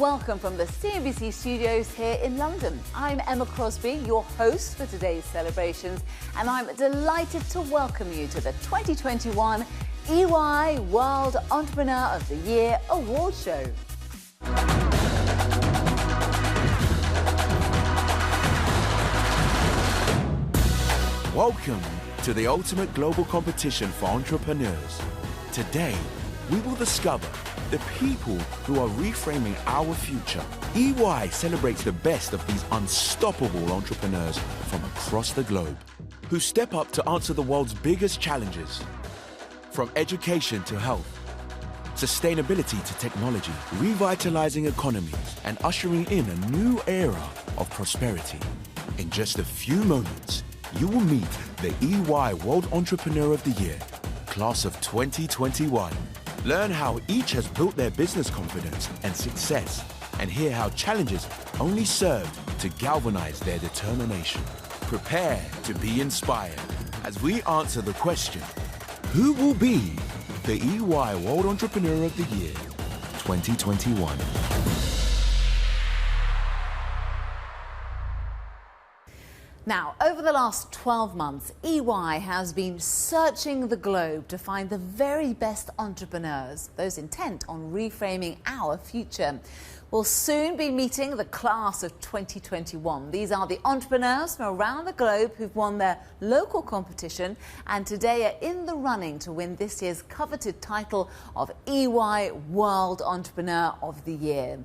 welcome from the CNBC studios here in London. I'm Emma Crosby, your host for today's celebrations, and I'm delighted to welcome you to the 2021 EY World Entrepreneur of the Year Award Show. Welcome to the ultimate global competition for entrepreneurs. Today, we will discover the people who are reframing our future. EY celebrates the best of these unstoppable entrepreneurs from across the globe who step up to answer the world's biggest challenges. From education to health, sustainability to technology, revitalizing economies and ushering in a new era of prosperity. In just a few moments, you will meet the EY World Entrepreneur of the Year, Class of 2021. Learn how each has built their business confidence and success, and hear how challenges only served to galvanize their determination. Prepare to be inspired as we answer the question, who will be the EY World Entrepreneur of the Year 2021? Now, over the last 12 months, EY has been searching the globe to find the very best entrepreneurs, those intent on reframing our future. We'll soon be meeting the class of 2021. These are the entrepreneurs from around the globe who've won their local competition and today are in the running to win this year's coveted title of EY World Entrepreneur of the Year.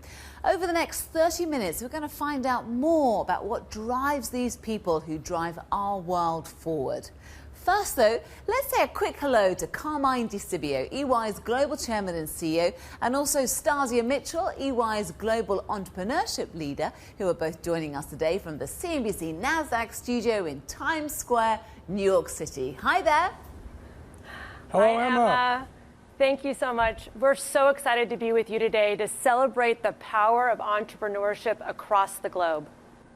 Over the next 30 minutes, we're going to find out more about what drives these people who drive our world forward. First, though, let's say a quick hello to Carmine DiSibio, EY's Global Chairman and CEO, and also Nicola Mitchell, EY's Global Entrepreneurship Leader, who are both joining us today from the CNBC NASDAQ studio in Times Square, New York City. Hi there. Hello, Emma. Thank you so much. We're so excited to be with you today to celebrate the power of entrepreneurship across the globe.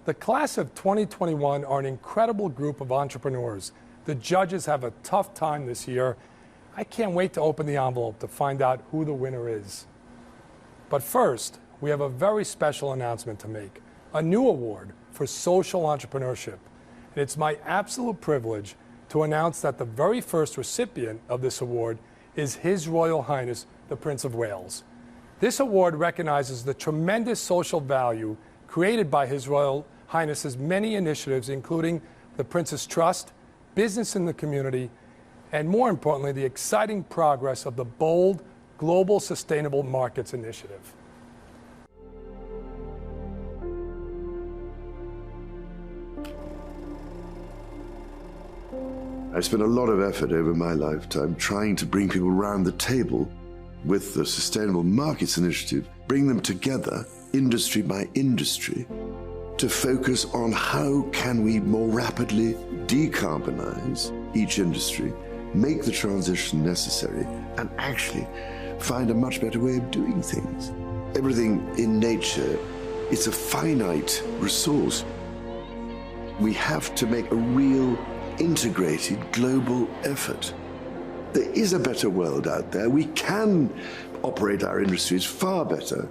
The class of 2021 are an incredible group of entrepreneurs. The judges have a tough time this year. I can't wait to open the envelope to find out who the winner is. But first, we have a very special announcement to make, a new award for social entrepreneurship. And it's my absolute privilege to announce that the very first recipient of this award is His Royal Highness, the Prince of Wales. This award recognizes the tremendous social value created by His Royal Highness's many initiatives, including the Prince's Trust, business in the community, and more importantly, the exciting progress of the bold Global Sustainable Markets Initiative. I've spent a lot of effort over my lifetime trying to bring people around the table with the Sustainable Markets Initiative, bring them together, industry by industry, to focus on how can we more rapidly decarbonize each industry, make the transition necessary, and actually find a much better way of doing things. Everything in nature is a finite resource. We have to make a real integrated global effort. There is a better world out there. We can operate our industries far better.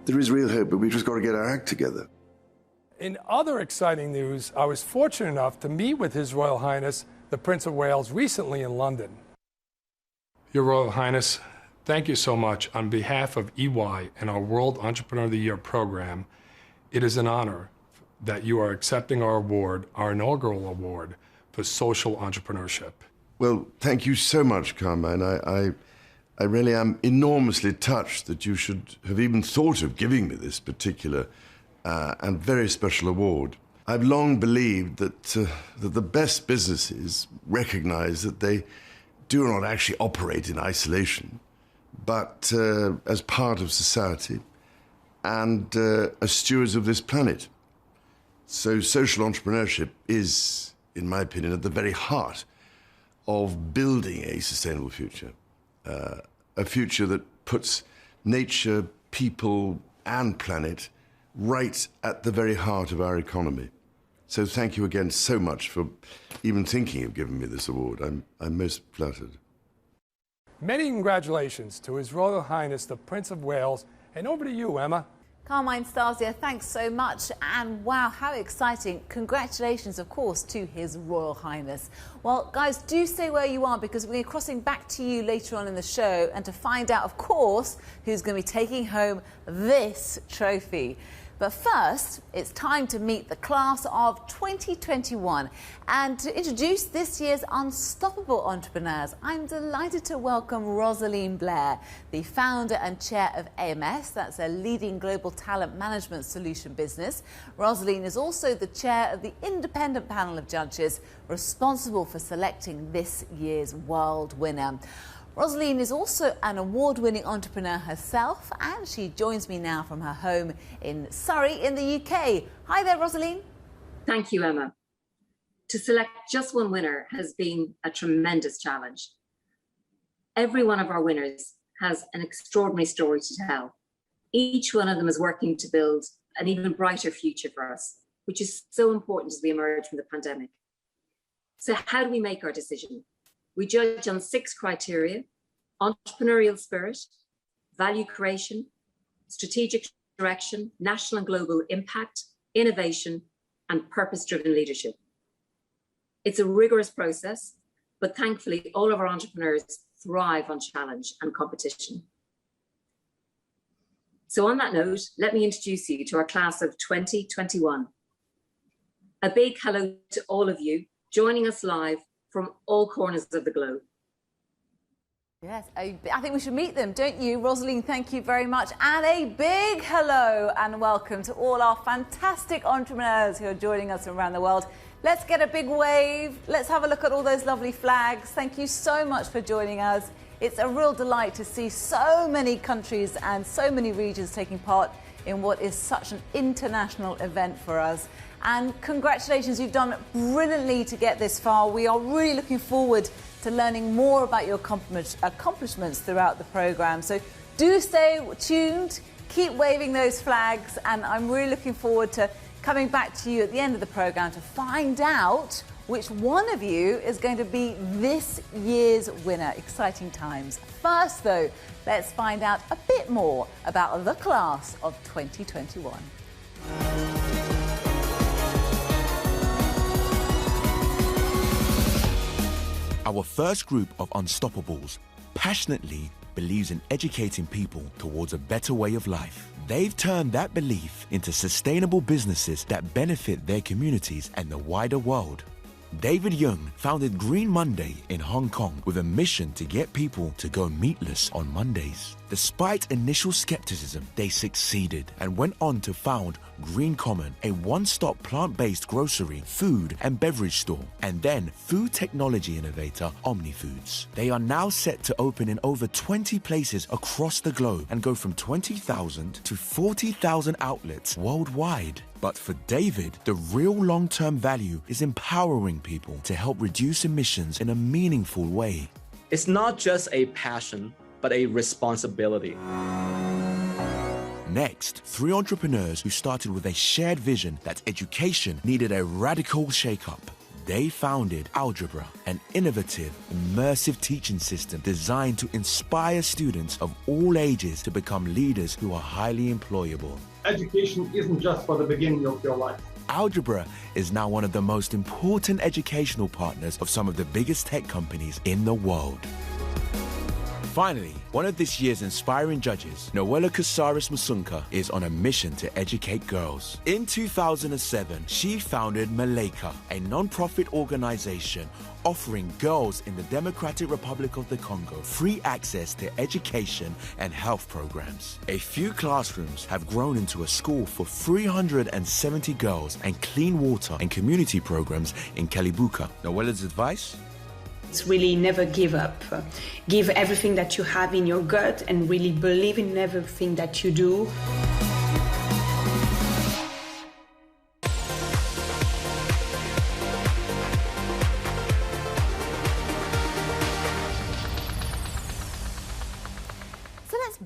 There is real hope, but we've just got to get our act together. In other exciting news, I was fortunate enough to meet with His Royal Highness, the Prince of Wales, recently in London. Your Royal Highness, thank you so much. On behalf of EY and our World Entrepreneur of the Year program, it is an honor that you are accepting our award, our inaugural award for social entrepreneurship. Well, thank you so much, Carmine. I really am enormously touched that you should have even thought of giving me this particular and very special award. I've long believed that the best businesses recognize that they do not actually operate in isolation, but as part of society and as stewards of this planet. So social entrepreneurship is, in my opinion, at the very heart of building a sustainable future. A future that puts nature, people, and planet right at the very heart of our economy. So thank you again so much for even thinking of giving me this award. I'm most flattered. Many congratulations to His Royal Highness the Prince of Wales, and over to you, Emma. Carmine Stasia, thanks so much. And wow, how exciting. Congratulations, of course, to His Royal Highness. Well, guys, do stay where you are because we're crossing back to you later on in the show and to find out, of course, who's going to be taking home this trophy. But first, it's time to meet the class of 2021 and to introduce this year's Unstoppable Entrepreneurs. I'm delighted to welcome Rosaline Blair, the founder and chair of AMS, that's a leading global talent management solution business. Rosaline is also the chair of the independent panel of judges responsible for selecting this year's world winner. Rosaline is also an award-winning entrepreneur herself, and she joins me now from her home in Surrey in the UK. Hi there, Rosaline. Thank you, Emma. To select just one winner has been a tremendous challenge. Every one of our winners has an extraordinary story to tell. Each one of them is working to build an even brighter future for us, which is so important as we emerge from the pandemic. So how do we make our decision? We judge on 6 criteria: entrepreneurial spirit, value creation, strategic direction, national and global impact, innovation, and purpose-driven leadership. It's a rigorous process, but thankfully all of our entrepreneurs thrive on challenge and competition. So on that note, let me introduce you to our class of 2021. A big hello to all of you joining us live from all corners of the globe. Yes, I think we should meet them, don't you? Rosaline, thank you very much. And a big hello and welcome to all our fantastic entrepreneurs who are joining us from around the world. Let's get a big wave. Let's have a look at all those lovely flags. Thank you so much for joining us. It's a real delight to see so many countries and so many regions taking part in what is such an international event for us. And congratulations, you've done brilliantly to get this far. We are really looking forward to learning more about your accomplishments throughout the programme. So do stay tuned, keep waving those flags, and I'm really looking forward to coming back to you at the end of the programme to find out which one of you is going to be this year's winner. Exciting times. First, though, let's find out a bit more about the class of 2021. Our first group of Unstoppables passionately believes in educating people towards a better way of life. They've turned that belief into sustainable businesses that benefit their communities and the wider world. David Young founded Green Monday in Hong Kong with a mission to get people to go meatless on Mondays. Despite initial skepticism, they succeeded and went on to found Green Common, a one-stop plant-based grocery, food and beverage store, and then food technology innovator OmniFoods. They are now set to open in over 20 places across the globe and go from 20,000 to 40,000 outlets worldwide. But for David, the real long-term value is empowering people to help reduce emissions in a meaningful way. It's not just a passion, but a responsibility. Next, 3 entrepreneurs who started with a shared vision that education needed a radical shake-up. They founded Algebra, an innovative, immersive teaching system designed to inspire students of all ages to become leaders who are highly employable. Education isn't just for the beginning of your life. Algebra is now one of the most important educational partners of some of the biggest tech companies in the world. Finally, one of this year's inspiring judges, Nicola Mitchell, is on a mission to educate girls. In 2007, she founded Malaika, a non-profit organization offering girls in the Democratic Republic of the Congo free access to education and health programs. A few classrooms have grown into a school for 370 girls and clean water and community programs in Kalibuka. Nowela's advice? It's really never give up. Give everything that you have in your gut and really believe in everything that you do.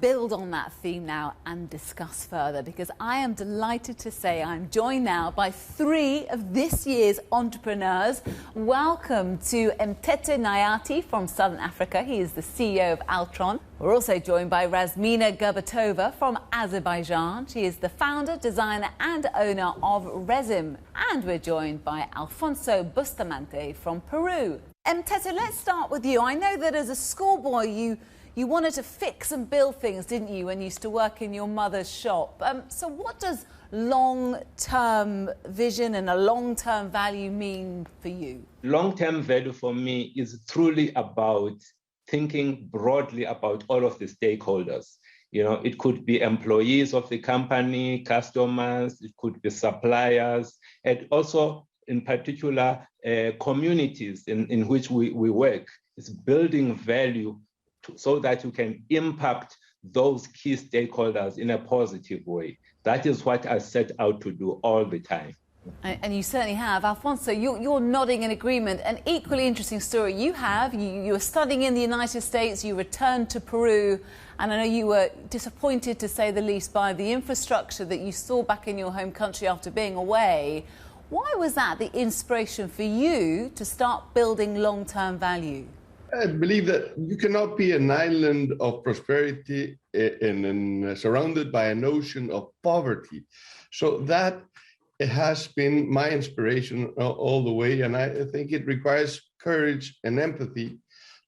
build on that theme now and discuss further, because I am delighted to say I'm joined now by 3 of this year's entrepreneurs. Welcome to Mtete Nayati from Southern Africa. He is the CEO of Altron. We're also joined by Razmina Gurbatova from Azerbaijan. She is the founder, designer and owner of Resim. And we're joined by Alfonso Bustamante from Peru. Mtete, let's start with you. I know that as a schoolboy you wanted to fix and build things, didn't you, when you used to work in your mother's shop? So what does long-term vision and a long-term value mean for you? Long-term value for me is truly about thinking broadly about all of the stakeholders. You know, it could be employees of the company, customers, it could be suppliers, and also in particular communities in which we work. It's building value so that you can impact those key stakeholders in a positive way. That is what I set out to do all the time. And you certainly have. Alfonso, you're nodding in agreement. An equally interesting story you have. You were studying in the United States, you returned to Peru, and I know you were disappointed, to say the least, by the infrastructure that you saw back in your home country after being away. Why was that the inspiration for you to start building long-term value? I believe that you cannot be an island of prosperity surrounded by an ocean of poverty. So that has been my inspiration all the way. And I think it requires courage and empathy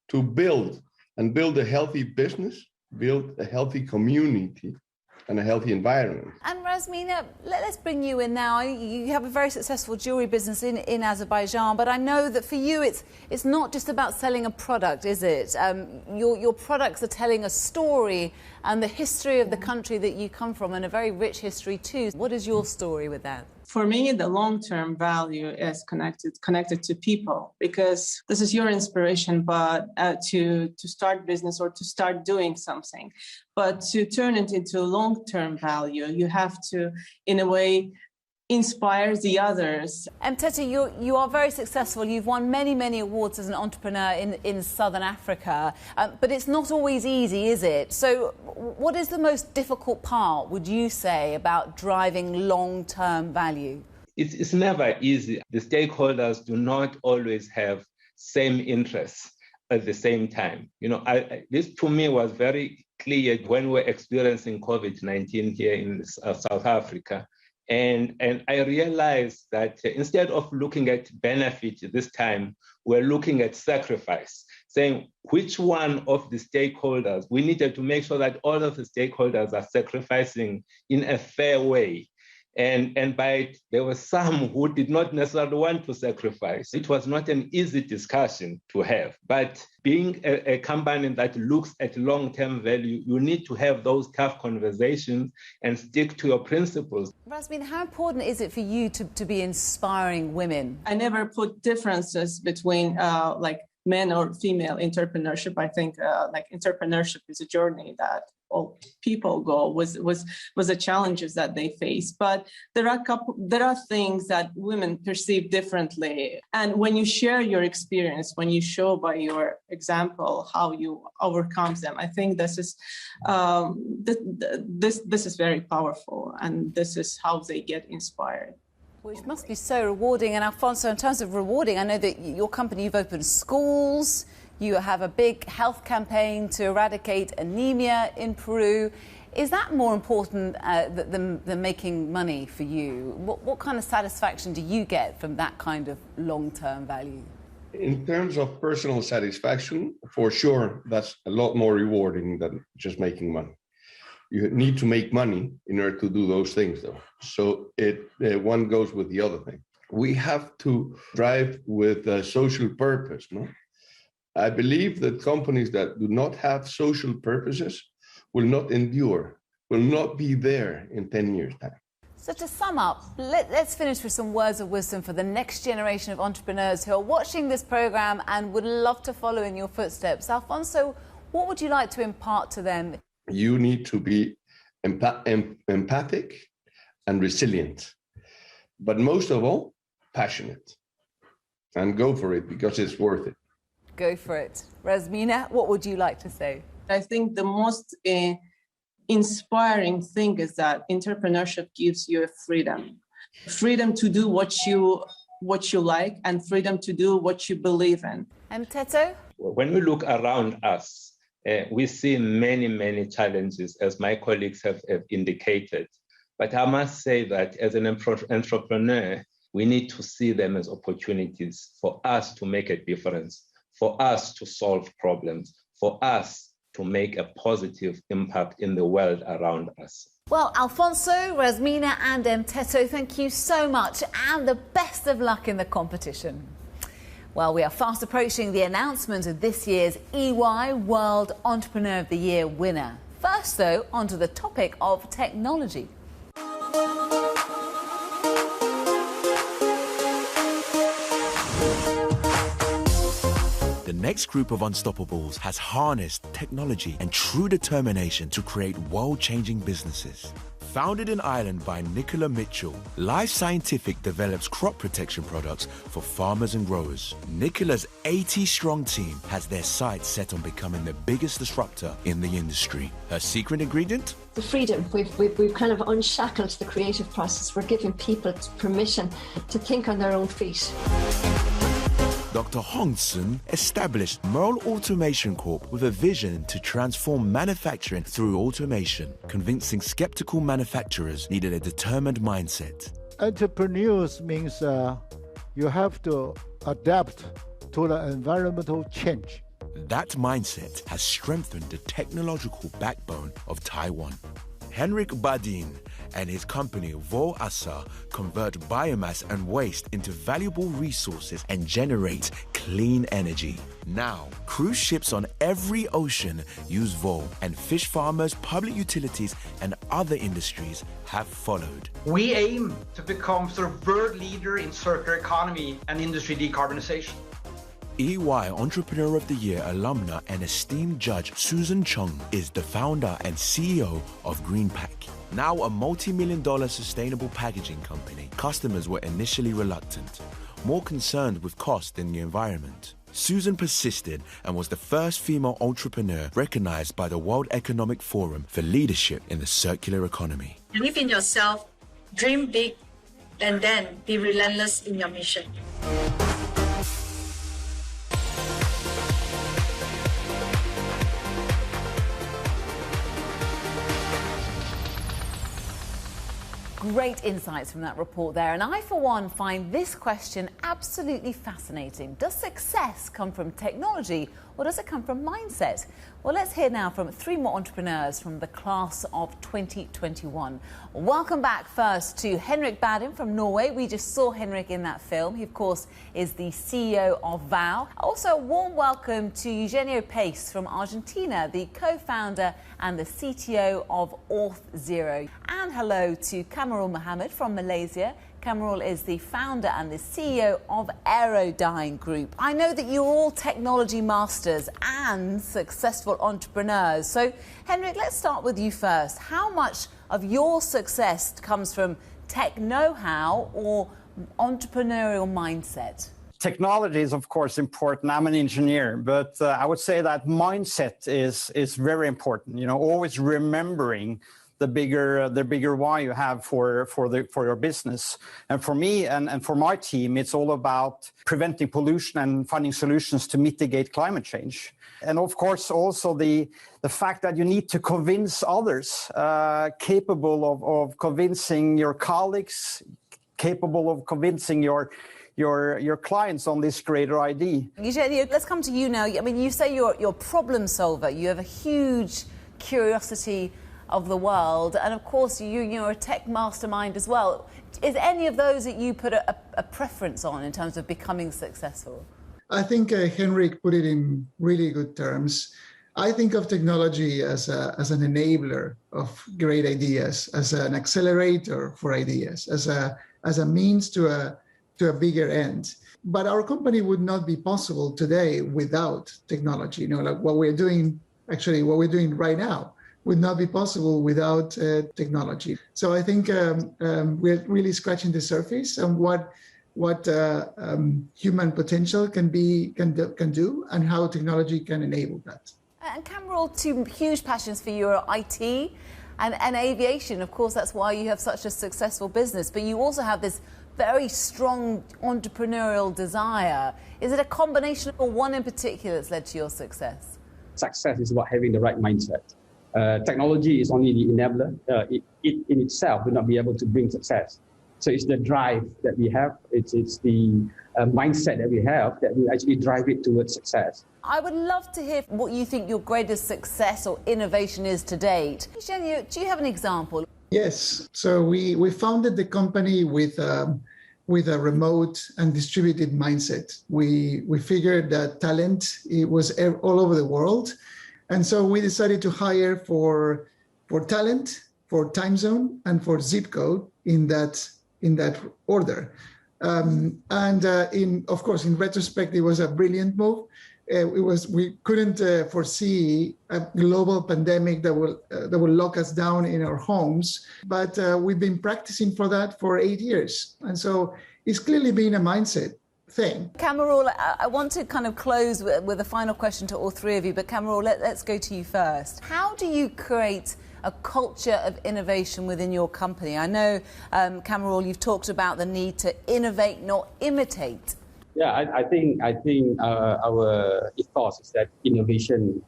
to build a healthy business, build a healthy community, and a healthy environment. And Razmina, let's bring you in now. You have a very successful jewelry business in Azerbaijan, but I know that for you it's not just about selling a product, is it? Your products are telling a story and the history of the country that you come from, and a very rich history too. What is your story with that? For me, the long-term value is connected to people, because this is your inspiration, but to start business or to start doing something. But to turn it into long-term value, you have to, in a way, inspire the others. Mtete, you are very successful. You've won many, many awards as an entrepreneur in Southern Africa, but it's not always easy, is it? So what is the most difficult part, would you say, about driving long-term value? It's never easy. The stakeholders do not always have same interests at the same time. You know, this to me was very clear when we were experiencing COVID-19 here in South Africa. And I realized that instead of looking at benefit this time, we're looking at sacrifice, saying which one of the stakeholders, we needed to make sure that all of the stakeholders are sacrificing in a fair way. And by it, there were some who did not necessarily want to sacrifice. It was not an easy discussion to have. But being a company that looks at long-term value, you need to have those tough conversations and stick to your principles. Razmina, how important is it for you to be inspiring women? I never put differences between men or female entrepreneurship. I think entrepreneurship is a journey that all people go with the challenges that they face. But there are things that women perceive differently. And when you share your experience, when you show by your example how you overcome them, I think this is this is very powerful, and this is how they get inspired. Which must be so rewarding. And Alfonso, in terms of rewarding, I know that your company, you've opened schools, you have a big health campaign to eradicate anemia in Peru. Is that more important than making money for you? What kind of satisfaction do you get from that kind of long-term value? In terms of personal satisfaction, for sure, that's a lot more rewarding than just making money. You need to make money in order to do those things, though. So one goes with the other thing. We have to drive with a social purpose, no? I believe that companies that do not have social purposes will not endure, will not be there in 10 years' time. So to sum up, let's finish with some words of wisdom for the next generation of entrepreneurs who are watching this program and would love to follow in your footsteps. Alfonso, what would you like to impart to them? You need to be empathic and resilient, but most of all, passionate. And go for it, because it's worth it. Go for it. Razmina, what would you like to say? I think the most inspiring thing is that entrepreneurship gives you a freedom to do what you like and freedom to do what you believe in. Teto? When we look around us, we see many, many challenges, as my colleagues have indicated. But I must say that as an entrepreneur, we need to see them as opportunities for us to make a difference, for us to solve problems, for us to make a positive impact in the world around us. Well, Alfonso, Rasmina and Teto, thank you so much and the best of luck in the competition. Well, we are fast approaching the announcement of this year's EY World Entrepreneur of the Year winner. First, though, onto the topic of technology. The next group of unstoppables has harnessed technology and true determination to create world-changing businesses. Founded in Ireland by Nicola Mitchell, Life Scientific develops crop protection products for farmers and growers. Nicola's 80-strong team has their sights set on becoming the biggest disruptor in the industry. Her secret ingredient? The freedom. We've kind of unshackled the creative process. We're giving people permission to think on their own feet. Dr. Hongson established Merle Automation Corp with a vision to transform manufacturing through automation, convincing skeptical manufacturers needed a determined mindset. Entrepreneurs means you have to adapt to the environmental change. That mindset has strengthened the technological backbone of Taiwan. Henrik Badin and his company Voasa convert biomass and waste into valuable resources and generate clean energy. Now, cruise ships on every ocean use Vo, and fish farmers, public utilities and other industries have followed. We aim to become sort of world leader in circular economy and industry decarbonization. EY Entrepreneur of the Year alumna and esteemed judge Susan Chong is the founder and CEO of GreenPack. Now a multi-million-dollar sustainable packaging company, customers were initially reluctant, more concerned with cost than the environment. Susan persisted and was the first female entrepreneur recognized by the World Economic Forum for leadership in the circular economy. Believe in yourself, dream big, and then be relentless in your mission. Great insights from that report there, and I, for one, find this question absolutely fascinating. Does success come from technology, or does it come from mindset? Well, let's hear now from three more entrepreneurs from the class of 2021. Welcome back first to Henrik Badin from Norway. We just saw Henrik in that film. He, of course, is the CEO of Vow. Also, a warm welcome to Eugenio Pace from Argentina, the co-founder and the CTO of Auth0. And hello to Kamarul Mohammed from Malaysia. Kamarul is the founder and the CEO of Aerodyne Group. I know that you're all technology masters and successful entrepreneurs. So, Henrik, let's start with you first. How much of your success comes from tech know-how or entrepreneurial mindset? Technology is, of course, important. I'm an engineer, but I would say that mindset is very important. You know, always remembering the bigger why you have for your business. And for me and for my team, it's all about preventing pollution and finding solutions to mitigate climate change. And of course, also the fact that you need to convince others, capable of convincing your colleagues, capable of convincing your clients on this greater idea. Eugenio, let's come to you now. I mean, you say you're a problem solver. You have a huge curiosity of the world, and of course you're a tech mastermind as well. Is any of those that you put a preference on in terms of becoming successful? I think Henrik put it in really good terms. I think of technology as an enabler of great ideas, as an accelerator for ideas, as a means to a bigger end. But our company would not be possible today without technology. You know, like what we're doing right now would not be possible without technology. So I think we're really scratching the surface on what human potential can do, and how technology can enable that. And Kamarul, two huge passions for you are IT And aviation, of course, that's why you have such a successful business. But you also have this very strong entrepreneurial desire. Is it a combination or one in particular that's led to your success? Success is about having the right mindset. Technology is only the enabler. It in itself will not be able to bring success. So it's the drive that we have. It's the mindset that we have that will actually drive it towards success. I would love to hear what you think your greatest success or innovation is to date. Eugenio, do you have an example? Yes. So we founded the company with a remote and distributed mindset. We figured that talent, it was all over the world. And so we decided to hire for talent, for time zone, and for zip code in that order. Of course, in retrospect, it was a brilliant move. We couldn't foresee a global pandemic that will lock us down in our homes, but we've been practicing for that for 8 years, and so it's clearly been a mindset thing. Kamarul, I want to kind of close with a final question to all three of you, but Kamarul, let's go to you first. How do you create a culture of innovation within your company? I know, Kamarul, you've talked about the need to innovate, not imitate. Yeah, I think our ethos is that innovation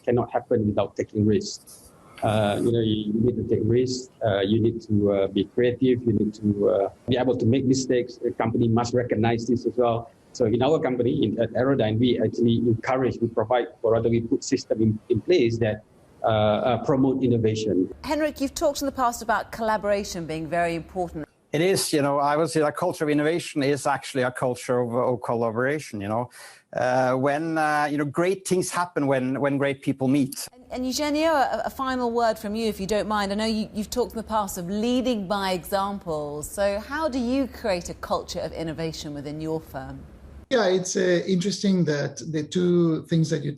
cannot happen without taking risks. You need to take risks. You need to be creative. You need to be able to make mistakes. The company must recognize this as well. So in our company, at Aerodyne, we actually encourage, we provide, or rather we put system in place that promote innovation. Henrik, you've talked in the past about collaboration being very important. It is, I would say that culture of innovation is actually a culture of collaboration, when, great things happen when great people meet. And Eugenio, a final word from you, if you don't mind. I know you've talked in the past of leading by examples. So how do you create a culture of innovation within your firm? Yeah, it's interesting that the two things that you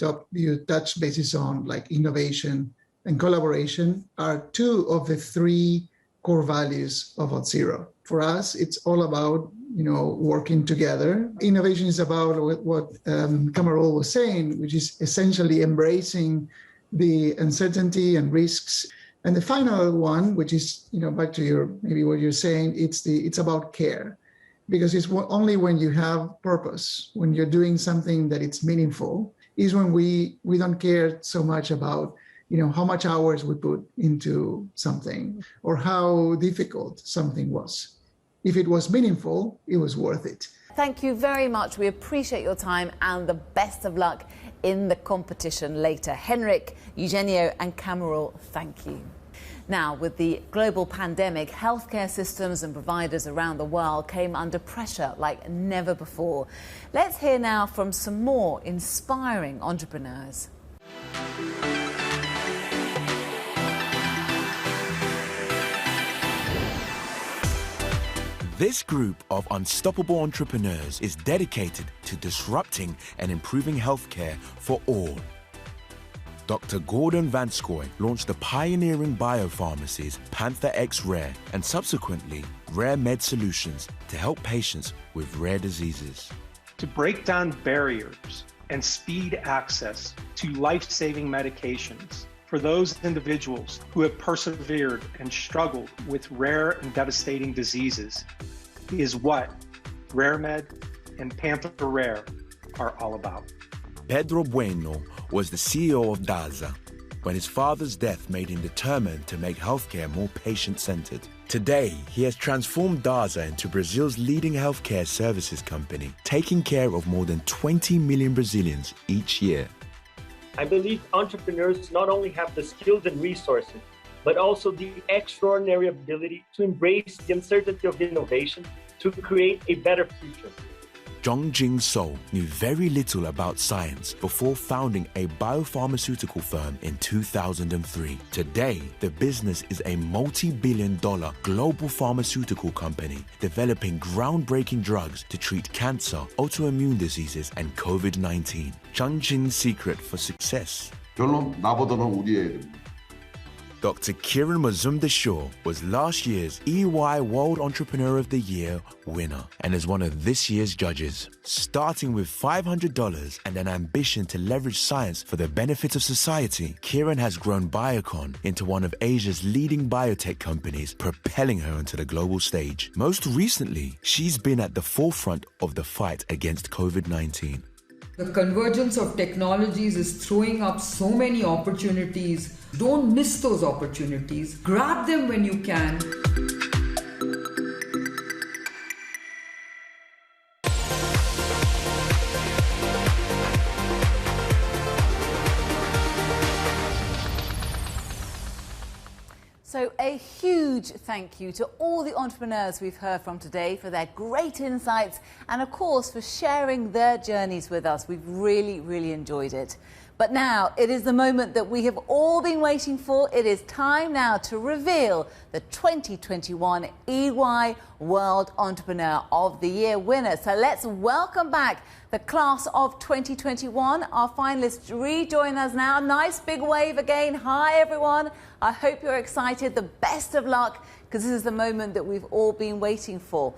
touch bases on, like innovation and collaboration, are two of the three core values of Auth0. For us, it's all about working together. Innovation is about what Kamarul was saying, which is essentially embracing the uncertainty and risks. And the final one, which is back to maybe what you're saying, it's about care, because it's only when you have purpose, when you're doing something that it's meaningful, is when we don't care so much about how much hours we put into something or how difficult something was. If it was meaningful, it was worth it. Thank you very much. We appreciate your time and the best of luck in the competition later. Henrik, Eugenio and Kamarul, thank you. Now, with the global pandemic, healthcare systems and providers around the world came under pressure like never before. Let's hear now from some more inspiring entrepreneurs. This group of unstoppable entrepreneurs is dedicated to disrupting and improving healthcare for all. Dr. Gordon Vanskoy launched the pioneering biopharmacies Panther X Rare and subsequently Rare Med Solutions to help patients with rare diseases. To break down barriers and speed access to life-saving medications for those individuals who have persevered and struggled with rare and devastating diseases is what RareMed and Panther Rare are all about. Pedro Bueno was the CEO of DAZA when his father's death made him determined to make healthcare more patient-centered. Today, he has transformed DAZA into Brazil's leading healthcare services company, taking care of more than 20 million Brazilians each year. I believe entrepreneurs not only have the skills and resources, but also the extraordinary ability to embrace the uncertainty of innovation to create a better future. Chong knew very little about science before founding a biopharmaceutical firm in 2003. Today, the business is a multi-billion-dollar global pharmaceutical company developing groundbreaking drugs to treat cancer, autoimmune diseases, and COVID-19. Chong Jin's secret for success. 별로 나보다는 우리 애들. Dr. Kiran Mazumdar-Shaw was last year's EY World Entrepreneur of the Year winner and is one of this year's judges. Starting with $500 and an ambition to leverage science for the benefit of society, Kiran has grown Biocon into one of Asia's leading biotech companies, propelling her onto the global stage. Most recently, she's been at the forefront of the fight against COVID-19. The convergence of technologies is throwing up so many opportunities. Don't miss those opportunities. Grab them when you can. So a huge thank you to all the entrepreneurs we've heard from today for their great insights and, of course, for sharing their journeys with us. We've really, really enjoyed it. But now it is the moment that we have all been waiting for. It is time now to reveal the 2021 EY World Entrepreneur of the Year winner. So let's welcome back the class of 2021. Our finalists rejoin us now. Nice big wave again. Hi, everyone. I hope you're excited. The best of luck, because this is the moment that we've all been waiting for.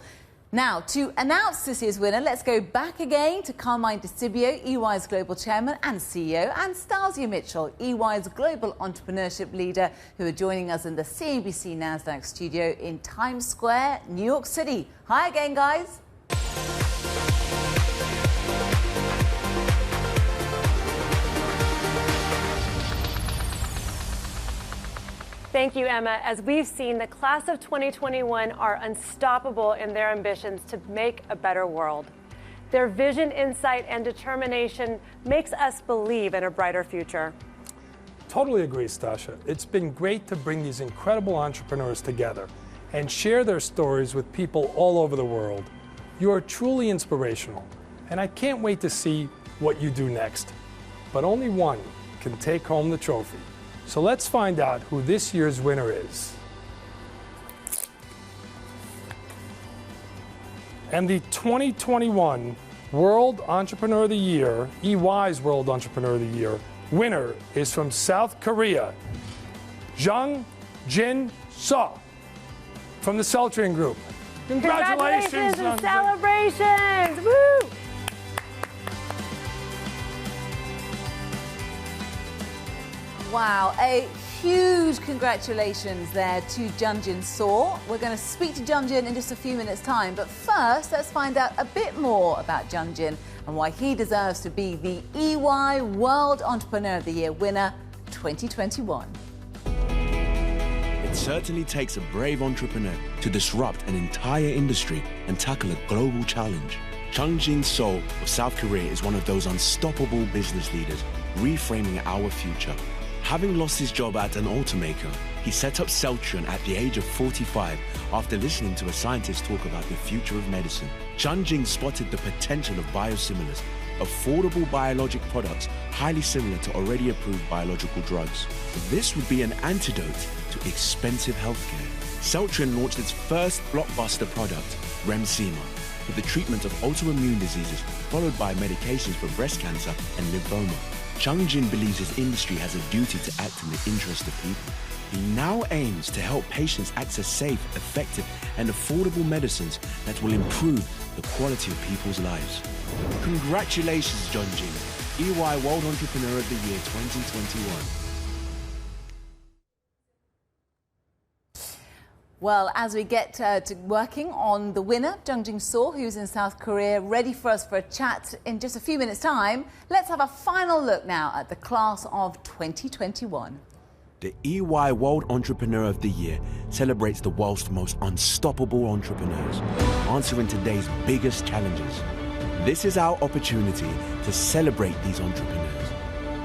Now, to announce this year's winner, let's go back again to Carmine DeCibio, EY's Global Chairman and CEO, and Nicola Mitchell, EY's Global Entrepreneurship Leader, who are joining us in the CNBC NASDAQ studio in Times Square, New York City. Hi again, guys. Thank you, Emma. As we've seen, the class of 2021 are unstoppable in their ambitions to make a better world. Their vision, insight, and determination makes us believe in a brighter future. Totally agree, Stasha. It's been great to bring these incredible entrepreneurs together and share their stories with people all over the world. You are truly inspirational, and I can't wait to see what you do next. But only one can take home the trophy. So let's find out who this year's winner is. And the 2021 World Entrepreneur of the Year, EY's World Entrepreneur of the Year, winner is from South Korea, Jung Jin Seo from the Celltrion Group. Congratulations and celebrations! Woo! Wow, a huge congratulations there to Jung Jin Seo. We're going to speak to Jung Jin in just a few minutes' time, but first let's find out a bit more about Jung Jin and why he deserves to be the EY World Entrepreneur of the Year winner 2021. It certainly takes a brave entrepreneur to disrupt an entire industry and tackle a global challenge. Jung Jin Seo of South Korea is one of those unstoppable business leaders reframing our future. Having lost his job at an automaker, he set up Celltrion at the age of 45 after listening to a scientist talk about the future of medicine. Jung Jin spotted the potential of biosimilars, affordable biologic products highly similar to already approved biological drugs. This would be an antidote to expensive healthcare. Celltrion launched its first blockbuster product, Remsima, for the treatment of autoimmune diseases, followed by medications for breast cancer and lymphoma. Jung Jin believes his industry has a duty to act in the interest of people. He now aims to help patients access safe, effective, and affordable medicines that will improve the quality of people's lives. Congratulations, Jung Jin, EY World Entrepreneur of the Year 2021. Well, as we get to working on the winner, Jung Jin Seo, who's in South Korea, ready for us for a chat in just a few minutes' time, let's have a final look now at the class of 2021. The EY World Entrepreneur of the Year celebrates the world's most unstoppable entrepreneurs, answering today's biggest challenges. This is our opportunity to celebrate these entrepreneurs,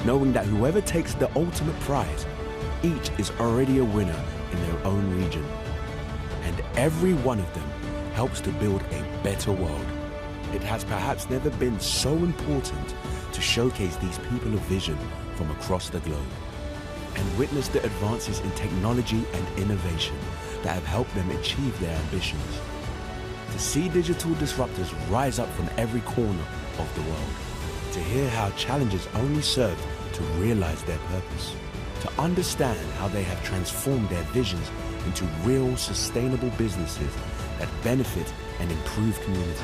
knowing that whoever takes the ultimate prize, each is already a winner in their own region. And every one of them helps to build a better world. It has perhaps never been so important to showcase these people of vision from across the globe and witness the advances in technology and innovation that have helped them achieve their ambitions. To see digital disruptors rise up from every corner of the world, to hear how challenges only served to realize their purpose, to to understand how they have transformed their visions into real sustainable businesses that benefit and improve communities.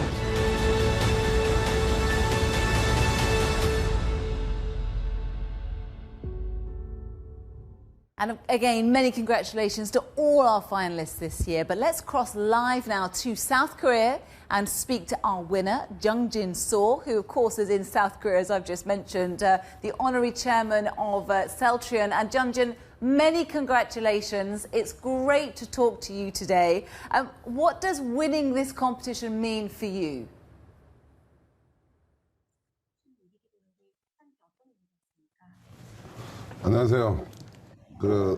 And again, many congratulations to all our finalists this year. But let's cross live now to South Korea and speak to our winner, Jung-Jin Seo, who of course is in South Korea, as I've just mentioned, the honorary chairman of Celltrion. And Jung-Jin, many congratulations. It's great to talk to you today. What does winning this competition mean for you? 안녕하세요.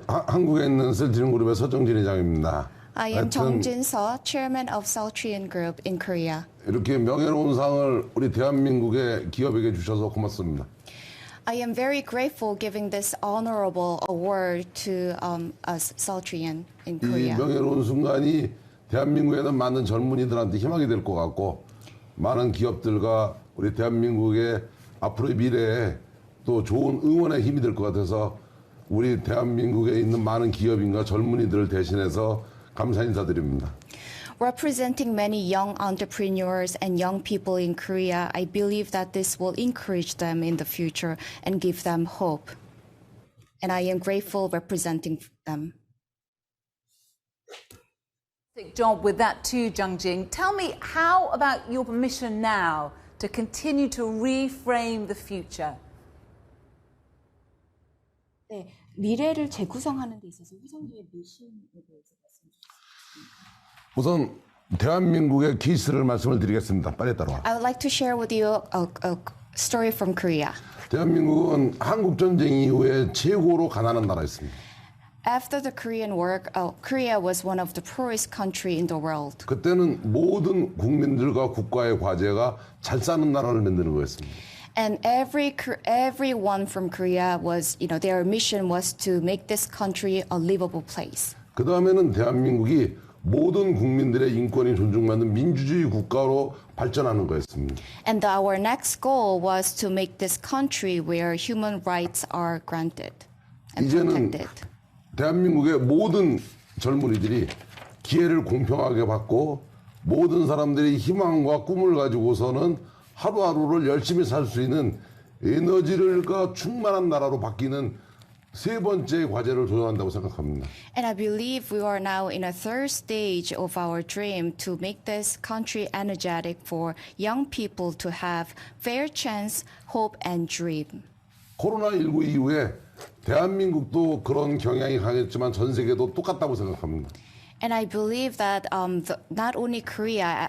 한국에 있는 셀트리온 그룹의 서정진 회장입니다. I am Jung-Jin Seo, chairman of Celltrion Group in Korea. 이렇게 명예로운 상을 우리 대한민국의 기업에게 주셔서 고맙습니다. I am very grateful giving this honorable award to us, Celltrion in Korea. 이 명예로운 순간이 대한민국에 있는 많은 젊은이들한테 희망이 될 것 같고 많은 기업들과 우리 대한민국의 앞으로의 미래에 또 좋은 응원의 힘이 될 것 같아서 우리 대한민국에 있는 많은 기업인과 젊은이들을 대신해서 감사 인사드립니다. Representing many young entrepreneurs and young people in Korea, I believe that this will encourage them in the future and give them hope. And I am grateful representing them. Fantastic job with that too, Jung-Jin. Tell me, how about your mission now to continue to reframe the future? 네, 미래를 재구성하는 데 있어서 회장님의 미션에 대해서 말씀해 주시겠습니까? 우선 대한민국의 케이스를 말씀을 드리겠습니다. 빨리 따라와. I would like to share with you a story from Korea. 대한민국은 한국 전쟁 이후에 최고로 가난한 나라였습니다. After the Korean War, Korea was one of the poorest country in the world. 그때는 모든 국민들과 국가의 과제가 잘 사는 나라를 만드는 거였습니다. And everyone from Korea was, their mission was to make this country a livable place. 그 다음에는 대한민국이 모든 국민들의 인권이 존중받는 민주주의 국가로 발전하는 거였습니다. And our next goal was to make this country where human rights are granted and protected. 대한민국의 모든 젊은이들이 기회를 공평하게 받고 모든 사람들이 희망과 꿈을 가지고서는 하루하루를 열심히 살 수 있는 에너지가 충만한 나라로 바뀌는 세 번째 과제를 도전한다고 생각합니다. And I believe we are now in a third stage of our dream to make this country energetic for young people to have fair chance, hope and dream. 코로나19 이후에 대한민국도 그런 경향이 강했지만 전 세계도 똑같다고 생각합니다. And I believe that not only Korea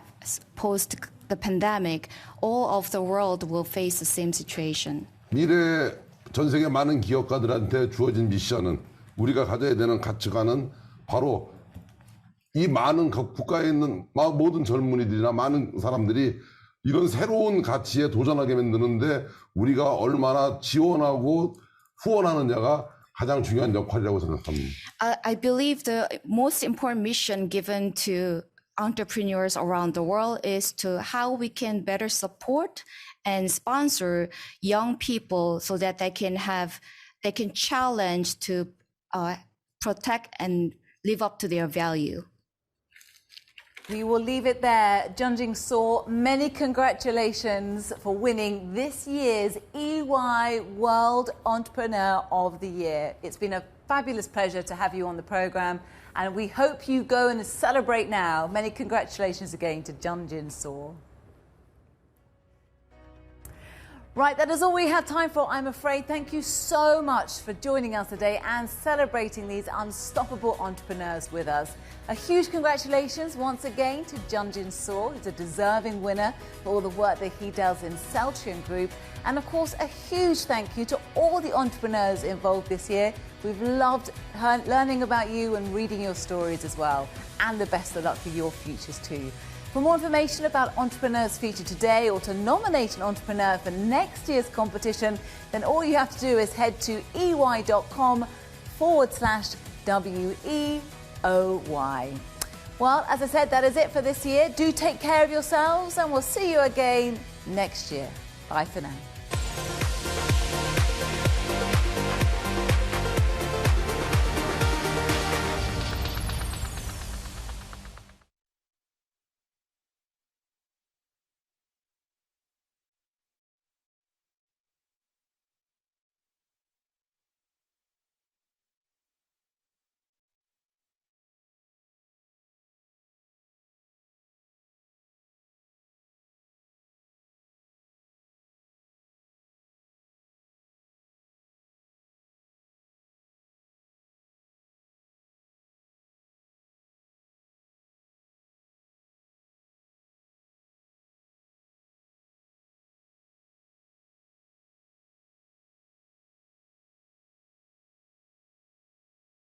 post the pandemic, all of the world will face the same situation. 미래 전 세계 많은 기업가들한테 주어진 미션은 우리가 가져야 되는 가치관은 바로 이 많은 국가에 있는 모든 젊은이들이나 많은 사람들이 이런 새로운 가치에 도전하게 만드는데 우리가 얼마나 지원하고 후원하느냐가 가장 중요한 역할이라고 생각합니다. I believe the most important mission given to entrepreneurs around the world is to how we can better support and sponsor young people so that they can challenge to protect and live up to their value. We will leave it there. Jung-Jin Seo, many congratulations for winning this year's EY World Entrepreneur of the Year. It's been a fabulous pleasure to have you on the programme, and we hope you go and celebrate now. Many congratulations again to Jung-Jin Seo. Right, that is all we have time for, I'm afraid. Thank you so much for joining us today and celebrating these unstoppable entrepreneurs with us. A huge congratulations once again to Jung-Jin Seo, who's a deserving winner for all the work that he does in Celltrion Group. And of course, a huge thank you to all the entrepreneurs involved this year. We've loved learning about you and reading your stories as well. And the best of luck for your futures too. For more information about entrepreneurs featured today or to nominate an entrepreneur for next year's competition, then all you have to do is head to ey.com/WEOY. Well, as I said, that is it for this year. Do take care of yourselves and we'll see you again next year. Bye for now.